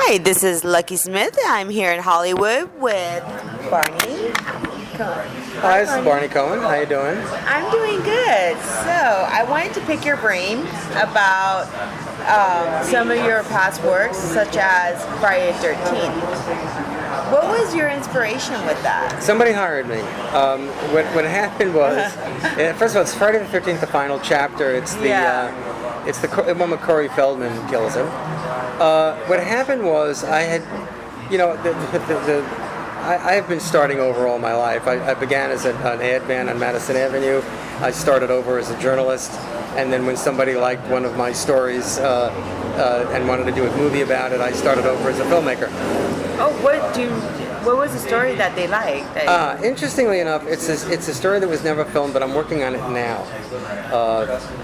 Hi, this is Lucky Smith. I'm here in Hollywood with Barney Cohen. Hi, this is Barney Cohen. How you doing? I'm doing good. So I wanted to pick your brain about some of your past works, such as Friday the 13th. What was your inspiration with that? Somebody hired me. What happened was, first of all, it's Friday the 13th, the final chapter. It's the one with Corey Feldman kills him. What happened was I had, I have been starting over all my life. I began as an ad man on Madison Avenue. I started over as a journalist, and then when somebody liked one of my stories and wanted to do a movie about it, I started over as a filmmaker. Oh, what was the story that they liked? Interestingly enough, it's a story that was never filmed, but I'm working on it now,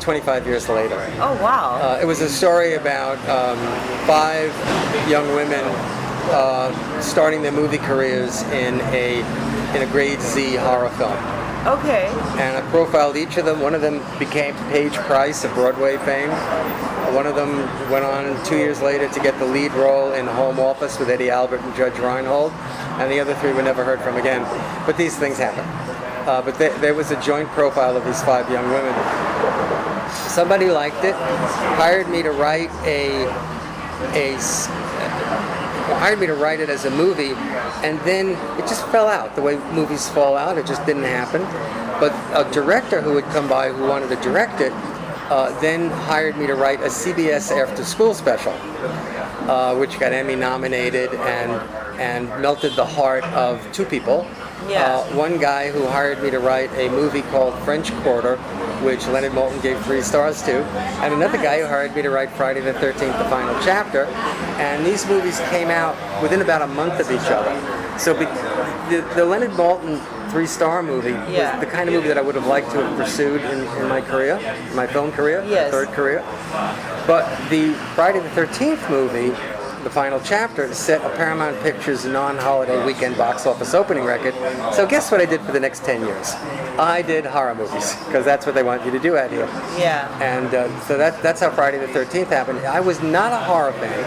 25 years later. Oh, wow. It was a story about 5 young women starting their movie careers in a grade Z horror film. Okay. And I profiled each of them. One of them became Paige Price of Broadway fame. One of them went on 2 years later to get the lead role in Home Office with Eddie Albert and Judge Reinhold. And the other 3 were never heard from again. But these things happen. But there was a joint profile of these 5 young women. Somebody liked it, hired me to write hired me to write it as a movie, and then it just fell out. The way movies fall out, it just didn't happen. But a director who had come by who wanted to direct it then hired me to write a CBS after-school special, which got Emmy nominated and melted the heart of 2 people. Yeah. One guy who hired me to write a movie called French Quarter, which Leonard Maltin gave 3 stars to, and another guy who hired me to write Friday the 13th, the final chapter. And these movies came out within about a month of each other. So the Leonard Maltin 3-star movie was the kind of movie that I would have liked to have pursued in my career, my film career, yes. 3rd career. But the Friday the 13th movie, the final chapter, set a Paramount Pictures non-holiday weekend box office opening record. So guess what I did for the next 10 years? I did horror movies, because that's what they want you to do out here. Yeah. And so that's how Friday the 13th happened. I was not a horror fan.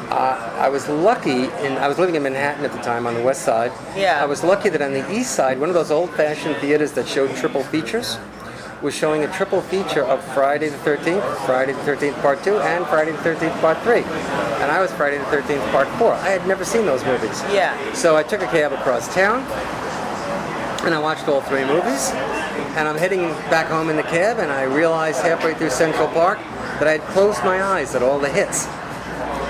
I was lucky, I was living in Manhattan at the time on the west side. Yeah. I was lucky that on the east side, one of those old-fashioned theaters that showed triple features was showing a triple feature of Friday the 13th, Friday the 13th Part 2, and Friday the 13th Part 3. And I was Friday the 13th Part 4. I had never seen those movies. Yeah. So I took a cab across town, and I watched all 3 movies. And I'm heading back home in the cab, and I realized halfway through Central Park that I had closed my eyes at all the hits.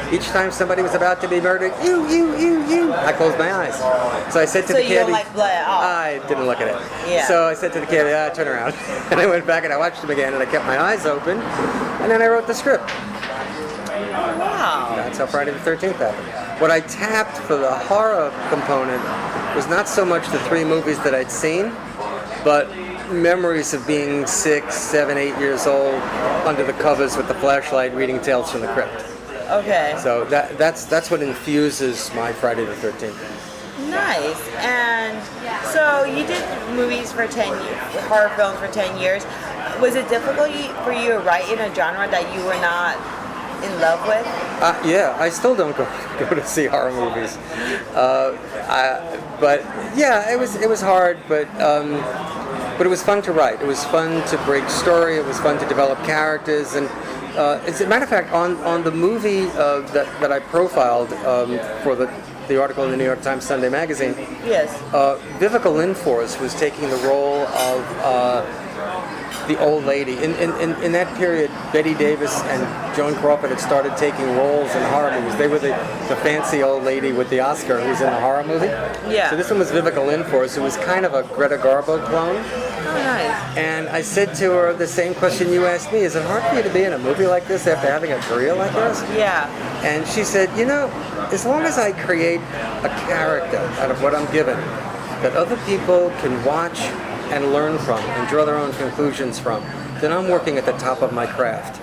Each time somebody was about to be murdered, you, I closed my eyes. So I said to the cabbie, you don't like blood at all? I didn't look at it. Yeah. So I said to the cabbie, turn around. And I went back and I watched them again, and I kept my eyes open, and then I wrote the script. Wow. That's how Friday the 13th happened. What I tapped for the horror component was not so much the 3 movies that I'd seen, but memories of being 6, 7, 8 years old under the covers with the flashlight reading Tales from the Crypt. Okay. So that's what infuses my Friday the 13th. Nice. And so you did movies for 10 years, horror films for 10 years. Was it difficult for you to write in a genre that you were not in love with? Yeah, I still don't go to see horror movies. But yeah, it was hard, but it was fun to write. It was fun to break story. It was fun to develop characters. And as a matter of fact, on the movie that I profiled for the article in the New York Times Sunday Magazine, yes, Vivica Lindfors was taking the role of the old lady. In that period, Bette Davis and Joan Crawford had started taking roles in horror movies. They were the fancy old lady with the Oscar who was in the horror movie. Yeah. So this one was Vivica Lindfors, who was kind of a Greta Garbo clone. Oh, nice. And I said to her the same question you asked me: is it hard for you to be in a movie like this after having a career like this? Yeah. And she said, as long as I create a character out of what I'm given, that other people can watch and learn from and draw their own conclusions from, then I'm working at the top of my craft.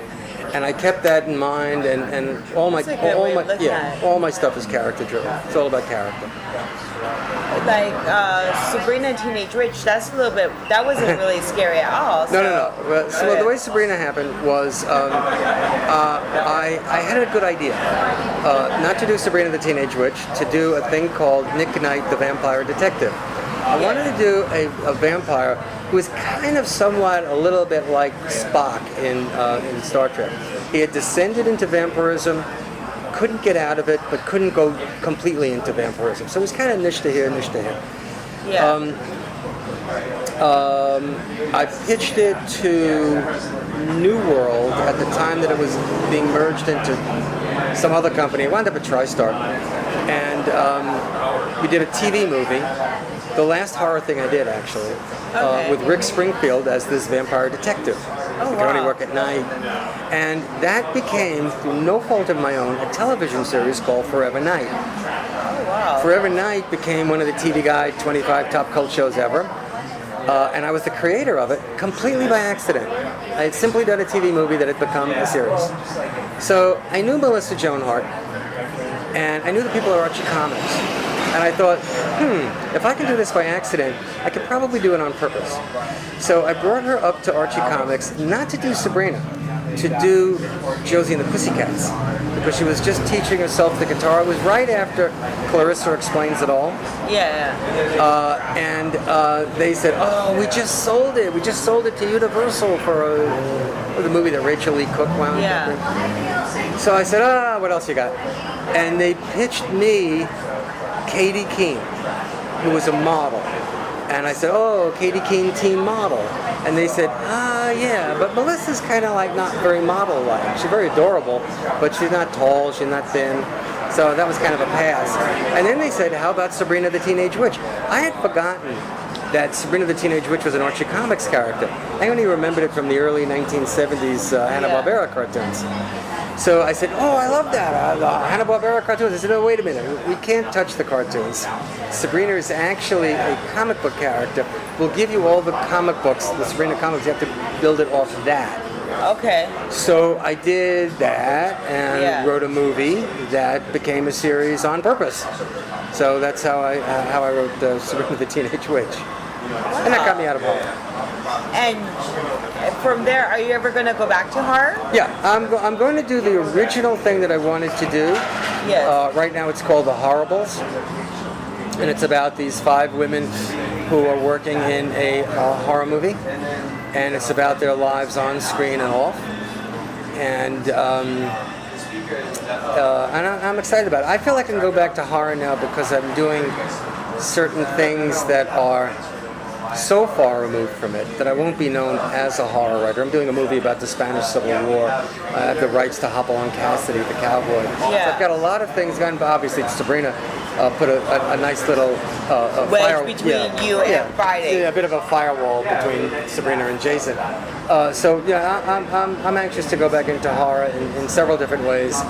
And I kept that in mind, and all my That's a good way of looking at it. all my stuff is character driven. It's all about character. Like Sabrina Teenage Witch, that wasn't really scary at all. No. Well, so the way Sabrina happened was I had a good idea. Not to do Sabrina the Teenage Witch, to do a thing called Nick Knight the Vampire Detective. I wanted to do a vampire who was kind of somewhat a little bit like Spock in Star Trek. He had descended into vampirism, couldn't get out of it, but couldn't go completely into vampirism. So it was kind of niche to here, niche to here. Yeah. I pitched it to New World at the time that it was being merged into some other company. It wound up at TriStar. And we did a TV movie. The last horror thing I did, actually, with Rick Springfield as this vampire detective. Oh, He could only wow. work at night. And that became, through no fault of my own, a television series called Forever Night. Oh, wow. Forever Night became one of the TV Guide 25 top cult shows ever. And I was the creator of it completely by accident. I had simply done a TV movie that had become a series. So I knew Melissa Joan Hart, and I knew the people at Archie Comics. And I thought, if I can do this by accident, I could probably do it on purpose. So I brought her up to Archie Comics, not to do Sabrina, to do Josie and the Pussycats, because she was just teaching herself the guitar. It was right after Clarissa Explains It All. Yeah. And they said, oh, we just sold it. We just sold it to Universal for the movie that Rachel Lee Cook wound up in. So I said, what else you got? And they pitched me Katie Keene, who was a model. And I said, oh, Katie Keene, teen model. And they said, yeah, but Melissa's kind of like not very model-like. She's very adorable, but she's not tall, she's not thin. So that was kind of a pass. And then they said, how about Sabrina the Teenage Witch? I had forgotten that Sabrina the Teenage Witch was an Archie Comics character. I only remembered it from the early 1970s Hanna-Barbera cartoons. So I said, oh, I love that, the Hanna-Barbera cartoons. I said, no, wait a minute, we can't touch the cartoons. Sabrina is actually a comic book character. We'll give you all the comic books, the Sabrina comics, you have to build it off of that. Okay. So I did that and wrote a movie that became a series on purpose. So that's how I wrote Sabrina the Teenage Witch. And that got me out of horror. And from there, are you ever going to go back to horror? Yeah, I'm going to do the original thing that I wanted to do. Yes. Right now it's called The Horribles. And it's about these 5 women who are working in a horror movie. And it's about their lives on screen and off. And I'm excited about it. I feel like I can go back to horror now because I'm doing certain things that are so far removed from it that I won't be known as a horror writer. I'm doing a movie about the Spanish Civil War. I have the rights to Hopalong Cassidy, the cowboy. So I've got a lot of things going, but obviously Sabrina put a nice little wedge between you and Friday. Yeah, a bit of a firewall between Sabrina and Jason. So I'm anxious to go back into horror in several different ways,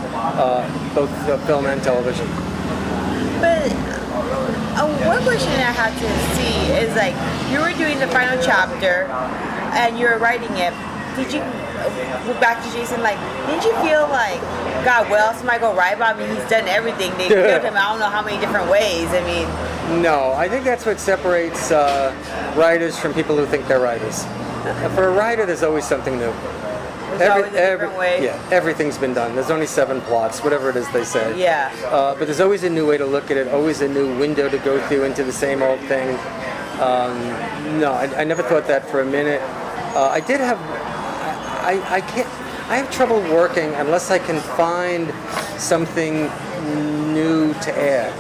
both film and television. But one question I have to see is, like, you were doing the final chapter and you were writing it. Did you, back to Jason, like, didn't you feel like, God, what else am I going to write about? I mean, he's done everything. They killed him I don't know how many different ways. I mean. No, I think that's what separates writers from people who think they're writers. For a writer, there's always something new. There's always a different way. Yeah, everything's been done. There's only 7 plots, whatever it is they say. Yeah. But there's always a new way to look at it, always a new window to go through into the same old thing. No, I never thought that for a minute. I did have, I have trouble working unless I can find something new to add.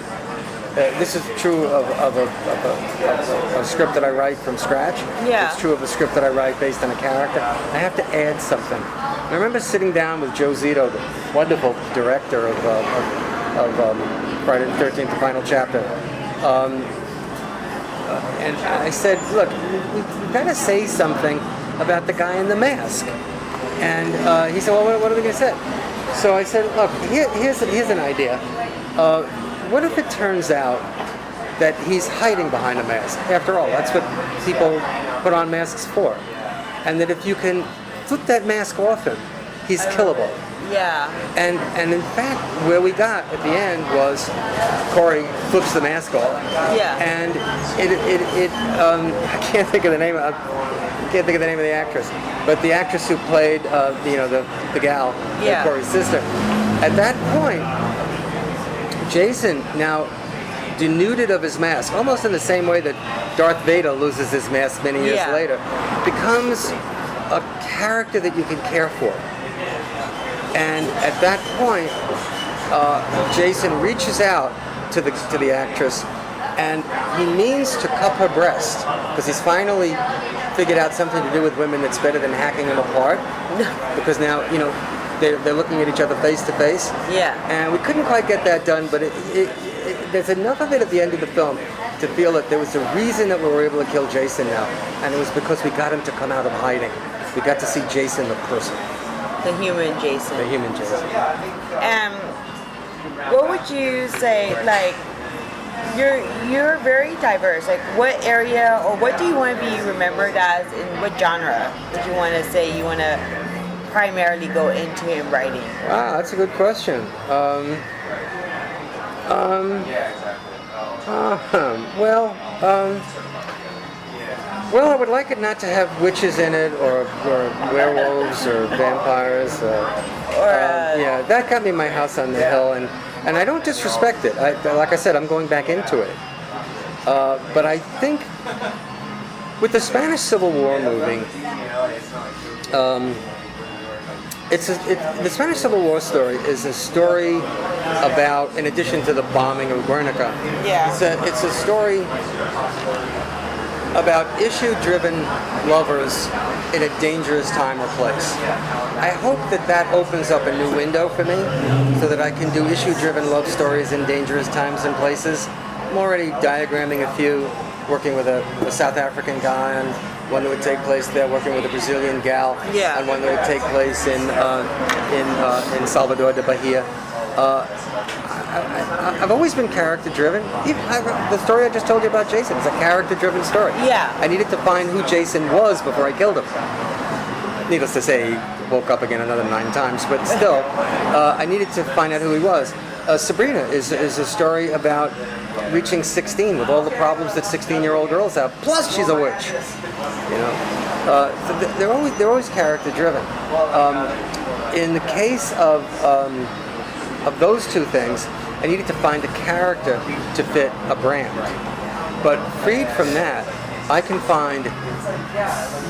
This is true of a script that I write from scratch. Yeah. It's true of a script that I write based on a character. I have to add something. I remember sitting down with Joe Zito, the wonderful director of Friday the 13th, the final chapter. And I said, look, we've got to say something about the guy in the mask. And he said, well, what are we going to say? So I said, look, here's an idea. What if it turns out that he's hiding behind a mask? After all, that's what people put on masks for. And that if you can flip that mask off him he's killable. Yeah. And in fact, where we got at the end was Corey flips the mask off. Yeah. And I can't think of the name. I can't think of the name of the actress, but the actress who played the gal, Corey's sister. At that point, Jason now denuded of his mask, almost in the same way that Darth Vader loses his mask many years later, becomes a character that you can care for. And at that point, Jason reaches out to the actress, and he means to cup her breast because he's finally figured out something to do with women that's better than hacking them apart. Because now they're looking at each other face to face. Yeah. And we couldn't quite get that done, but there's enough of it at the end of the film to feel that there was a reason that we were able to kill Jason now, and it was because we got him to come out of hiding. We got to see Jason the person. The human Jason. The human Jason. What would you say, like, you're very diverse. Like, what area or what do you want to be remembered as, in what genre would you want to say you want to primarily go into in writing? Wow, that's a good question. Well, I would like it not to have witches in it, or werewolves, or vampires. Yeah, that got me my house on the hill, and I don't disrespect it. Like I said, I'm going back into it. But I think with the Spanish Civil War moving, the Spanish Civil War story is a story about, in addition to the bombing of Guernica, it's a story about issue-driven lovers in a dangerous time or place. I hope that opens up a new window for me so that I can do issue-driven love stories in dangerous times and places. I'm already diagramming a few, working with a South African guy on one that would take place there, working with a Brazilian gal on one that would take place in Salvador de Bahia. I've always been character-driven. The story I just told you about Jason is a character-driven story. Yeah. I needed to find who Jason was before I killed him. Needless to say, he woke up again another 9 times, but still, I needed to find out who he was. Sabrina is a story about reaching 16 with all the problems that 16-year-old girls have. Plus, she's a witch. So they're always character-driven. In the case of those two things, I needed to find a character to fit a brand. But freed from that, I can find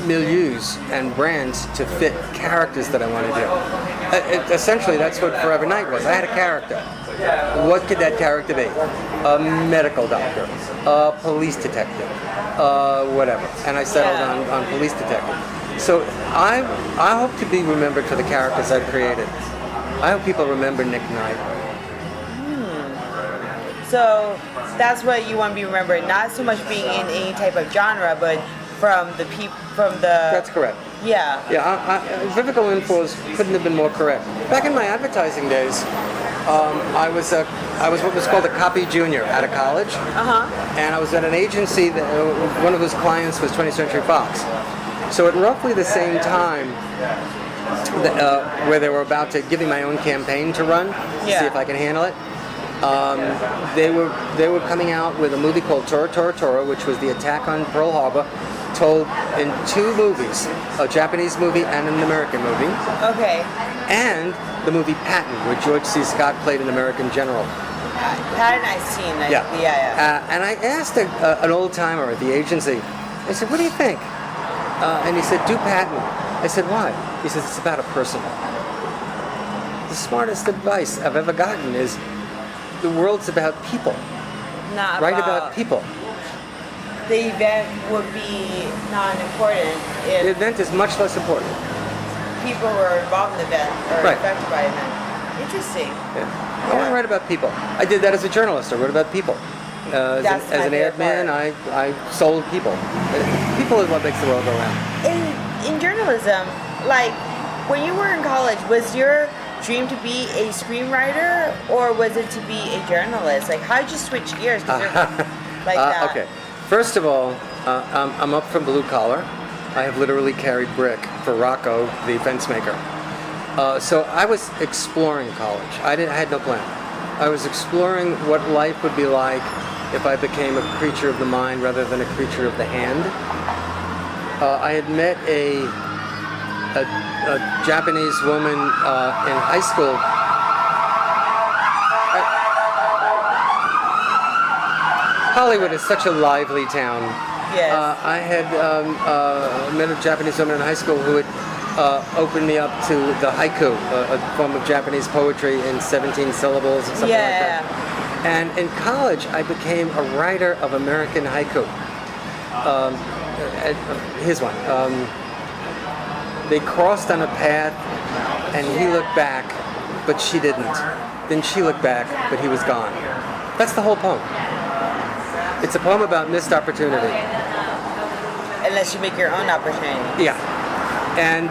milieus and brands to fit characters that I want to do. Essentially, that's what Forever Night was. I had a character. What could that character be? A medical doctor, a police detective, whatever. And I settled on police detective. So I hope to be remembered for the characters I've created. I hope people remember Nick Knight. So that's what you want to be remembered, not so much being in any type of genre, but from the people, from the... That's correct. Yeah. Yeah, Vivical Infos couldn't have been more correct. Back in my advertising days, I was what was called a copy junior out of college. And I was at an agency that one of whose clients was 20th Century Fox. So at roughly the same time, where they were about to give me my own campaign to run, to see if I can handle it, they were coming out with a movie called Tora Tora Tora, which was the attack on Pearl Harbor, told in 2 movies, a Japanese movie and an American movie. Okay. And the movie Patton, where George C. Scott played an American general. Patton I've seen. And I asked an old timer at the agency, I said, what do you think? And he said, do Patton. I said, why? He says, it's about a person. The smartest advice I've ever gotten is, the world's about people. Not Write about people. The event would be non-important if The event is much less important. people who are involved in the event or Right. affected by the event. Interesting. Yeah. I want to write about people. I did that as a journalist. I wrote about people. As an ad man, I sold people. People is what makes the world go round. In journalism, like when you were in college, was your dream to be a screenwriter or was it to be a journalist? Like, how'd you switch gears? 'Cause you're like that. Okay. First of all, I'm up from blue collar. I have literally carried brick for Rocco, the fence maker. So I was exploring college. I had no plan. I was exploring what life would be like if I became a creature of the mind rather than a creature of the hand. I had met a Japanese woman in high school. Hollywood is such a lively town. Yes. I had met a Japanese woman in high school who had opened me up to the haiku, a form of Japanese poetry in 17 syllables or something like that. And in college, I became a writer of American haiku. Here's one. They crossed on a path, and he looked back, but she didn't. Then she looked back, but he was gone. That's the whole poem. It's a poem about missed opportunity. Unless you make your own opportunity. Yeah. And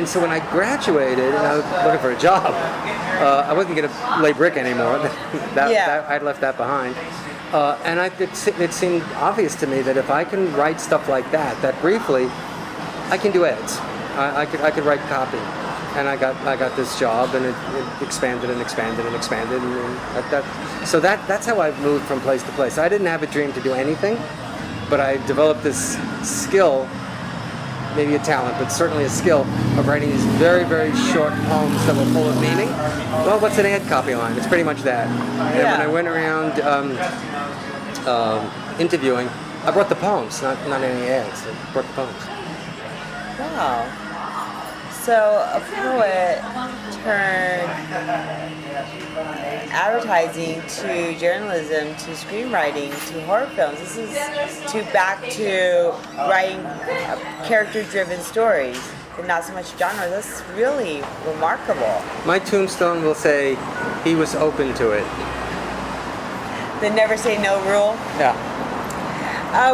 so when I graduated and I was looking for a job, I wasn't going to lay brick anymore. I'd left that behind. And it seemed obvious to me that if I can write stuff like that briefly, I can do ads. I could write copy. And I got this job, and it expanded and expanded and expanded, so that's how I've moved from place to place. I didn't have a dream to do anything, but I developed this skill, maybe a talent, but certainly a skill of writing these very, very short poems that were full of meaning. Well, what's an ad copy line? It's pretty much that. And when I went around interviewing, I brought the poems, not any ads. I brought the poems. Wow. So a poet turned advertising to journalism to screenwriting to horror films. This is back to writing character-driven stories and not so much genre. That's really remarkable. My tombstone will say he was open to it. The never say no rule? Yeah.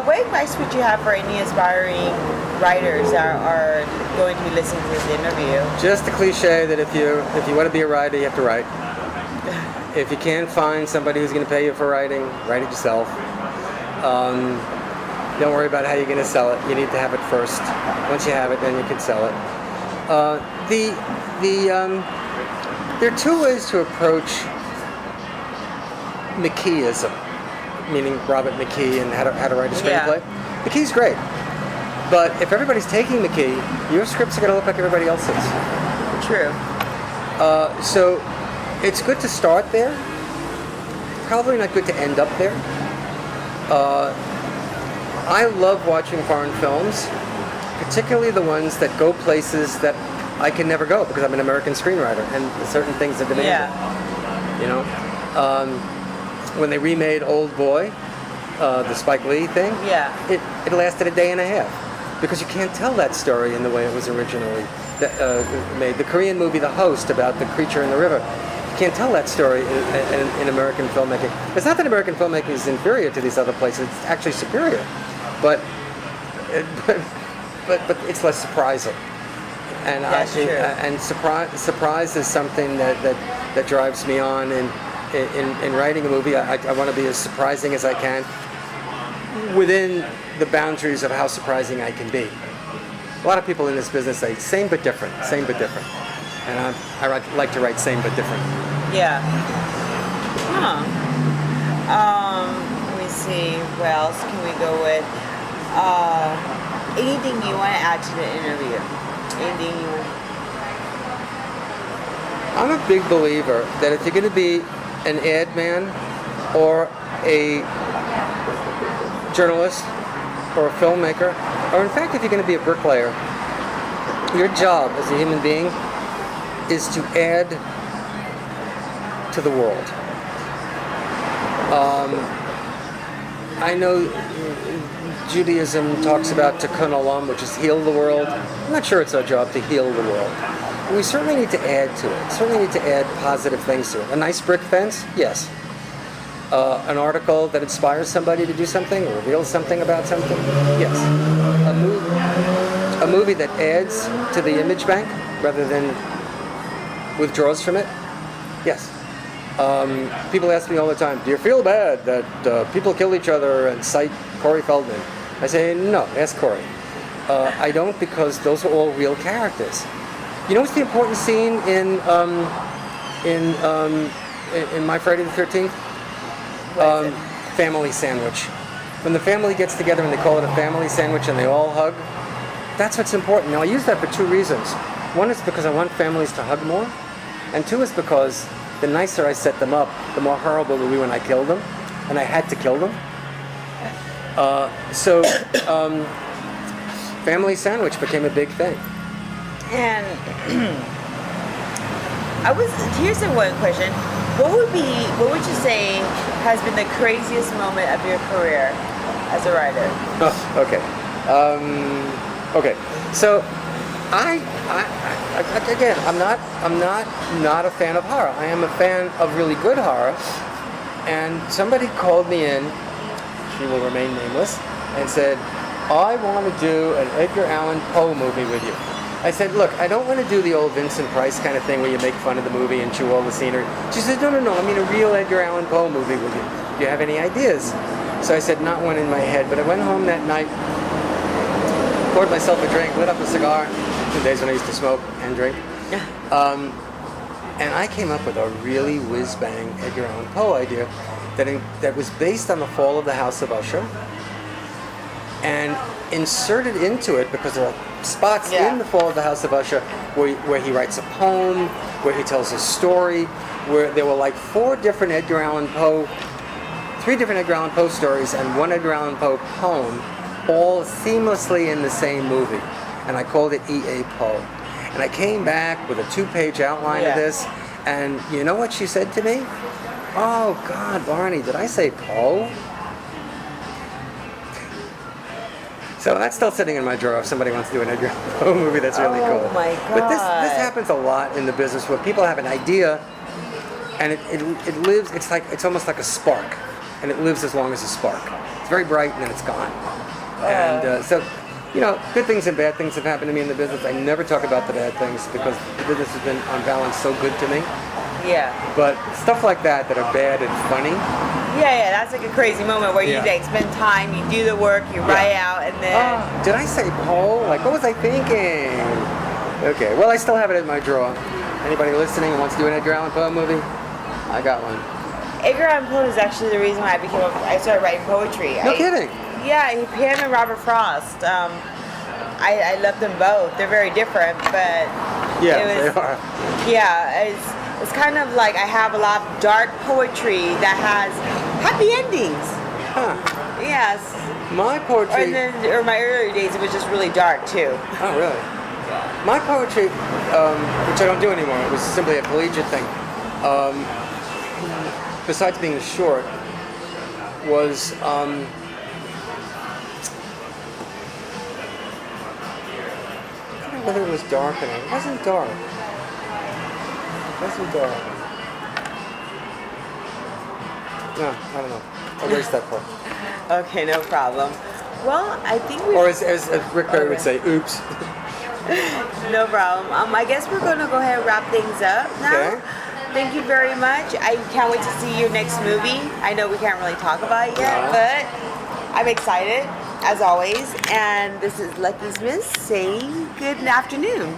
What advice would you have for any aspiring writers that are going to be listening to this interview? Just the cliche that if you want to be a writer, you have to write. If you can't find somebody who's going to pay you for writing, write it yourself. Don't worry about how you're going to sell it. You need to have it first. Once you have it, then you can sell it. There are two ways to approach McKeeism, meaning Robert McKee and how to write a screenplay. Yeah. McKee's great. But if everybody's taking McKee, your scripts are going to look like everybody else's. True. So it's good to start there. Probably not good to end up there. I love watching foreign films, particularly the ones that go places that I can never go because I'm an American screenwriter and certain things are demanded. Yeah. You know, when they remade Old Boy, the Spike Lee thing, it lasted a day and a half. Because you can't tell that story in the way it was originally made. The Korean movie The Host about the creature in the river, you can't tell that story in American filmmaking. It's not that American filmmaking is inferior to these other places, it's actually superior. But it's less surprising. And That's true. And surprise is something that drives me on in writing a movie. I want to be as surprising as I can within the boundaries of how surprising I can be. A lot of people in this business say same but different, and I like to write same but different. Yeah. Let me see. What else can we go with? Anything you want to add to the interview? Anything you want? I'm a big believer that if you're going to be an ad man or a journalist or a filmmaker, or in fact if you're going to be a bricklayer, your job as a human being is to add to the world. I know Judaism talks about tikkun olam, which is heal the world. I'm not sure it's our job to heal the world. But we certainly need to add to it. Certainly need to add positive things to it. A nice brick fence? Yes. An article that inspires somebody to do something or reveals something about something? Yes. A movie that adds to the image bank rather than withdraws from it? Yes. People ask me all the time, do you feel bad that people kill each other and cite Corey Feldman? I say, no, ask Corey. I don't, because those are all real characters. You know what's the important scene in My Friday the 13th? What is it? Family sandwich. When the family gets together and they call it a family sandwich and they all hug, that's what's important. Now I use that for two reasons. One is because I want families to hug more, and two is because the nicer I set them up, the more horrible it will be when I kill them, and I had to kill them. So family sandwich became a big thing. And here's the one question. What would you say has been the craziest moment of your career as a writer? Oh, okay. Okay. So again, I'm not a fan of horror. I am a fan of really good horror. And somebody called me in, she will remain nameless, and said, I want to do an Edgar Allan Poe movie with you. I said, look, I don't want to do the old Vincent Price kind of thing where you make fun of the movie and chew all the scenery. She said, no, I mean a real Edgar Allan Poe movie with you. Do you have any ideas? So I said, not one in my head, but I went home that night, poured myself a drink, lit up a cigar, the days when I used to smoke and drink, and I came up with a really whiz-bang Edgar Allan Poe idea that was based on the fall of the House of Usher, and inserted into it, because there are spots in the fall of the House of Usher where he writes a poem, where he tells a story, where there were like three different Edgar Allan Poe stories and one Edgar Allan Poe poem, all seamlessly in the same movie. And I called it E.A. Poe. And I came back with a 2-page outline of this, and you know what she said to me? Oh God, Barney, did I say Poe? So that's still sitting in my drawer if somebody wants to do an Edgar Allan Poe movie. That's really cool. Oh my God. But this happens a lot in the business where people have an idea and it lives, it's almost like a spark, and it lives as long as a spark. It's very bright and then it's gone. And so, you know, good things and bad things have happened to me in the business. I never talk about the bad things because the business has been on balance so good to me. Yeah. But stuff like that are bad and funny. Yeah, that's like a crazy moment where you like spend time, you do the work, you write out, and then... Did I say Poe? Like, what was I thinking? Okay, well, I still have it in my drawer. Anybody listening who wants to do an Edgar Allan Poe movie? I got one. Edgar Allan Poe is actually the reason why I started writing poetry. No kidding. Yeah, him and Robert Frost. I love them both. They're very different, but they are. Yeah, it's kind of like I have a lot of dark poetry that has happy endings. Huh. Yes. My poetry. Or my earlier days, it was just really dark too. Oh, really? My poetry, which I don't do anymore, it was simply a collegiate thing. Besides being short, was whether it was dark or not. It wasn't dark. No, I don't know. I'll erase that part. Okay, no problem. Well, I think we... Or as Rick Perry would say, oops. No problem. I guess we're going to go ahead and wrap things up now. Okay. Thank you very much. I can't wait to see your next movie. I know we can't really talk about it yet, but I'm excited, as always. And this is Lucky Smith saying good afternoon.